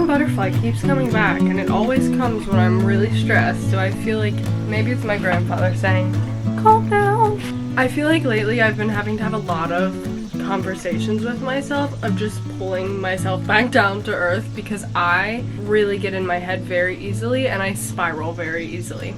random butterfly keeps coming back, and it always comes when I'm really stressed, so I feel like maybe it's my grandfather saying, calm down. I feel like lately I've been having to have a lot of conversations with myself of just pulling myself back down to earth, because I really get in my head very easily and I spiral very easily.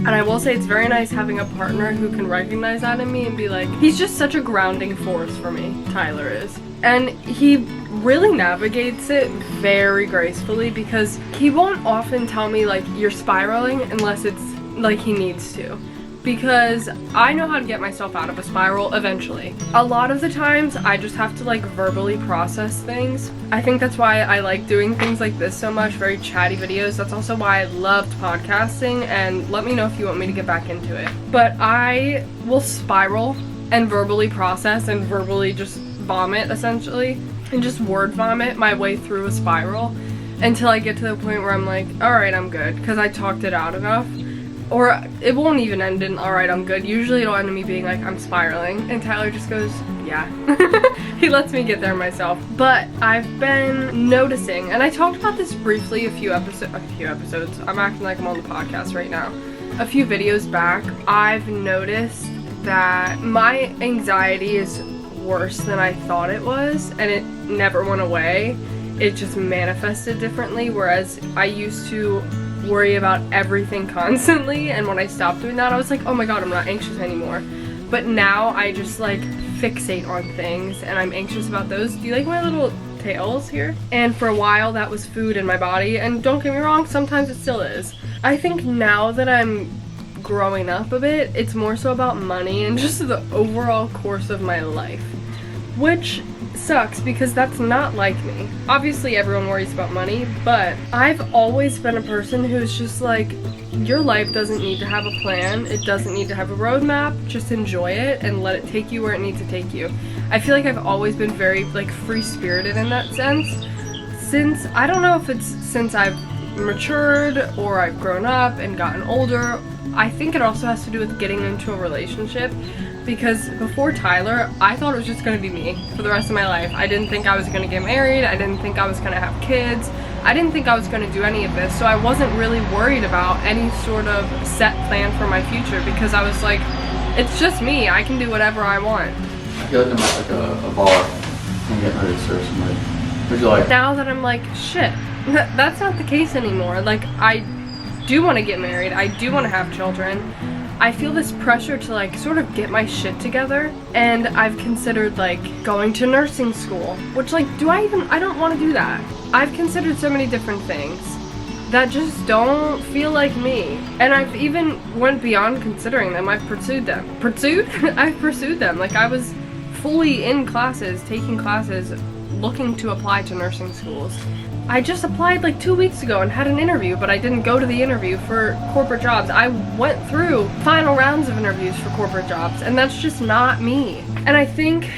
And I will say it's very nice having a partner who can recognize that in me and be like, he's just such a grounding force for me, Tyler is. And he really navigates it very gracefully, because he won't often tell me like you're spiraling unless it's like he needs to. Because I know how to get myself out of a spiral eventually. A lot of the times I just have to like verbally process things. I think that's why I like doing things like this so much, very chatty videos. That's also why I loved podcasting, and let me know if you want me to get back into it. But I will spiral and verbally process and verbally just vomit essentially, and just word vomit my way through a spiral until I get to the point where I'm like, alright, I'm good, because I talked it out enough. Or it won't even end in, alright, I'm good. Usually it'll end in me being like, I'm spiraling. And Tyler just goes, yeah. He lets me get there myself. But I've been noticing, and I talked about this briefly a few episodes. I'm acting like I'm on the podcast right now. A few videos back, I've noticed that my anxiety is worse than I thought it was. And it never went away. It just manifested differently. Whereas I used to worry about everything constantly, and when I stopped doing that I was like, oh my god, I'm not anxious anymore. But now I just like fixate on things and I'm anxious about those. Do you like my little tails here? And for a while that was food in my body, and don't get me wrong, sometimes it still is. I think now that I'm growing up a bit, it's more so about money and just the overall course of my life, which sucks because that's not like me. Obviously everyone worries about money, but I've always been a person who's just like, your life doesn't need to have a plan, it doesn't need to have a roadmap, just enjoy it and let it take you where it needs to take you. I feel like I've always been very like free-spirited in that sense. Since, I don't know if it's since I've matured or I've grown up and gotten older, I think it also has to do with getting into a relationship. Because before Tyler, I thought it was just going to be me for the rest of my life. I didn't think I was going to get married. I didn't think I was going to have kids. I didn't think I was going to do any of this. So I wasn't really worried about any sort of set plan for my future, because I was like, it's just me. I can do whatever I want. I feel like I'm at like a bar and getting ready to serve somebody. Would you like? Now that I'm like, shit, that's not the case anymore. Like, I do want to get married. I do want to have children. I feel this pressure to like sort of get my shit together, and I've considered like going to nursing school, which like, I don't want to do that. I've considered so many different things that just don't feel like me, and I've even went beyond considering them. I've pursued them. I've pursued them. Like, I was fully in classes, taking classes, looking to apply to nursing schools. I just applied like 2 weeks ago and had an interview, but I didn't go to the interview for corporate jobs. I went through final rounds of interviews for corporate jobs, and that's just not me. And I think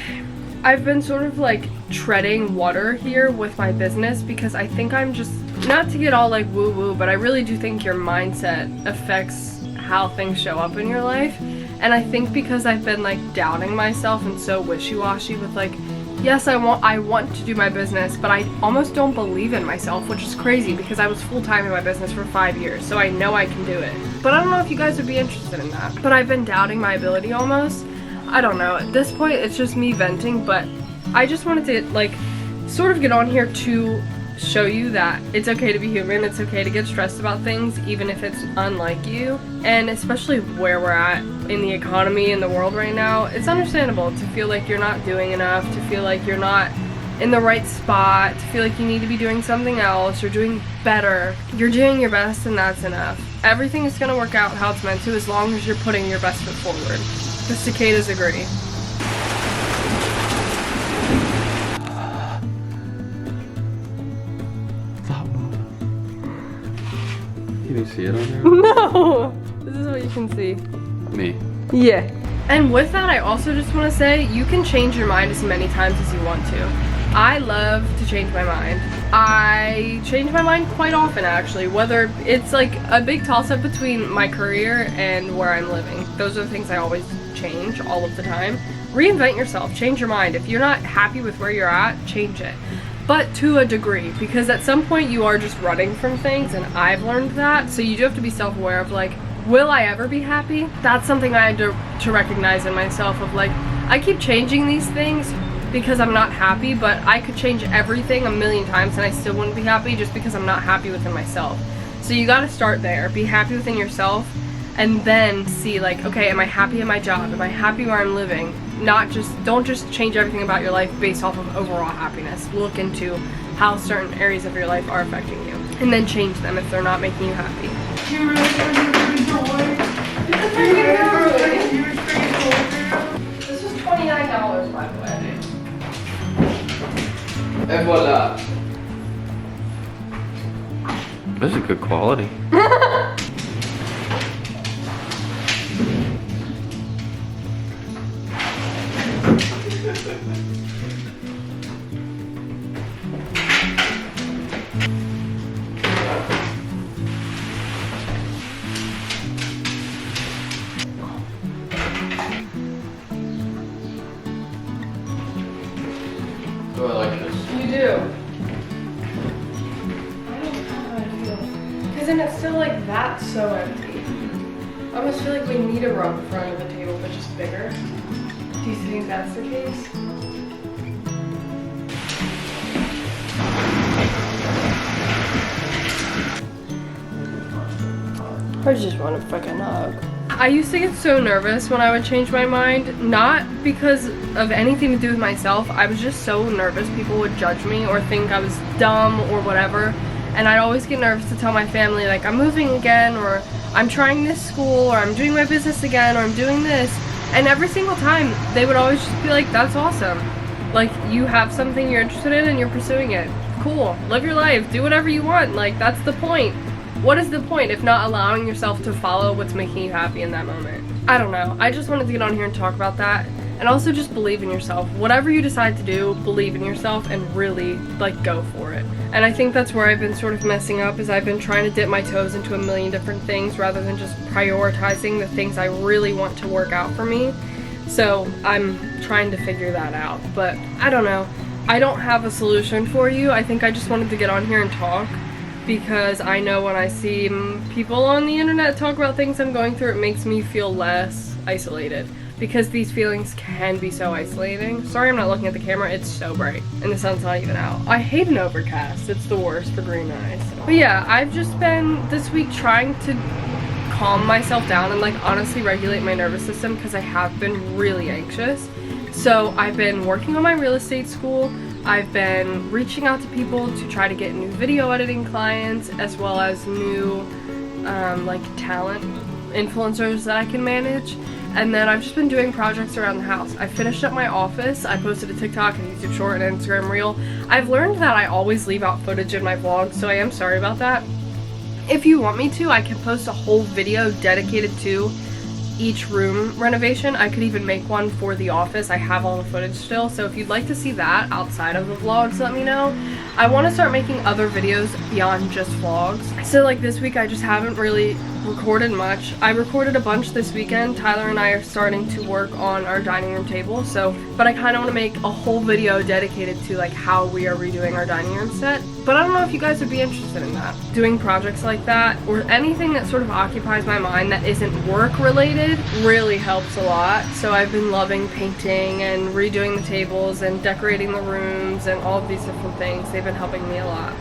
I've been sort of like treading water here with my business, because I think I'm just, not to get all like woo-woo, but I really do think your mindset affects how things show up in your life. And I think because I've been like doubting myself and so wishy-washy with like, yes, I want to do my business, but I almost don't believe in myself, which is crazy because I was full-time in my business for 5 years, so I know I can do it. But I don't know if you guys would be interested in that. But I've been doubting my ability almost. I don't know. At this point, it's just me venting, but I just wanted to like sort of get on here to show you that it's okay to be human. It's okay to get stressed about things, even if it's unlike you. And especially where we're at in the economy in the world right now, it's understandable to feel like you're not doing enough, to feel like you're not in the right spot, to feel like you need to be doing something else, you're doing better. You're doing your best, and that's enough. Everything is going to work out how it's meant to, as long as you're putting your best foot forward. The cicadas agree. Can you see it on there? No! This is what you can see. Me. Yeah. And with that, I also just want to say, you can change your mind as many times as you want to. I love to change my mind. I change my mind quite often, actually, whether it's like a big toss-up between my career and where I'm living. Those are the things I always change all of the time. Reinvent yourself, change your mind. If you're not happy with where you're at, change it. But to a degree, because at some point you are just running from things, and I've learned that, so you do have to be self-aware of like, will I ever be happy? That's something I had to recognize in myself of like, I keep changing these things because I'm not happy, but I could change everything a million times and I still wouldn't be happy just because I'm not happy within myself. So you gotta start there, be happy within yourself, and then see like, okay, am I happy in my job? Am I happy where I'm living? Don't just change everything about your life based off of overall happiness. Look into how certain areas of your life are affecting you, and then change them if they're not making you happy. This was $29, by the way. And voila. This is good quality. Oh, I like this. You do. I don't know how I feel. Because then it's still like that's so empty. I almost feel like we need a rug in front of the table, but just bigger. Do you think that's the case? I just want to fucking hug. I used to get so nervous when I would change my mind, not because of anything to do with myself. I was just so nervous people would judge me or think I was dumb or whatever. And I'd always get nervous to tell my family like I'm moving again, or I'm trying this school, or I'm doing my business again, or I'm doing this. And every single time they would always just be like, that's awesome. Like, you have something you're interested in and you're pursuing it. Cool, live your life, do whatever you want. Like, that's the point. What is the point if not allowing yourself to follow what's making you happy in that moment? I don't know. I just wanted to get on here and talk about that. And also just believe in yourself. Whatever you decide to do, believe in yourself and really, like, go for it. And I think that's where I've been sort of messing up, is I've been trying to dip my toes into a million different things rather than just prioritizing the things I really want to work out for me. So I'm trying to figure that out. But I don't know. I don't have a solution for you. I think I just wanted to get on here and talk, because I know when I see people on the internet talk about things I'm going through, it makes me feel less isolated, because these feelings can be so isolating. Sorry I'm not looking at the camera, it's so bright and the sun's not even out. I hate an overcast, it's the worst for green eyes. But yeah, I've just been this week trying to calm myself down and like honestly regulate my nervous system, because I have been really anxious. So I've been working on my real estate school. I've been reaching out to people to try to get new video editing clients, as well as new like talent influencers that I can manage. And then I've just been doing projects around the house. I finished up my office. I posted a TikTok and YouTube short and Instagram reel. I've learned that I always leave out footage in my vlogs, so I am sorry about that. If you want me to, I can post a whole video dedicated to each room renovation. I could even make one for the office. I have all the footage still, so if you'd like to see that outside of the vlogs, let me know. I want to start making other videos beyond just vlogs. So like this week I just haven't really recorded much. I recorded a bunch this weekend. Tyler and I are starting to work on our dining room table, but I kind of want to make a whole video dedicated to like how we are redoing our dining room set. But I don't know if you guys would be interested in that. Doing projects like that, or anything that sort of occupies my mind that isn't work related, really helps a lot. So I've been loving painting and redoing the tables and decorating the rooms and all of these different things. They've been helping me a lot.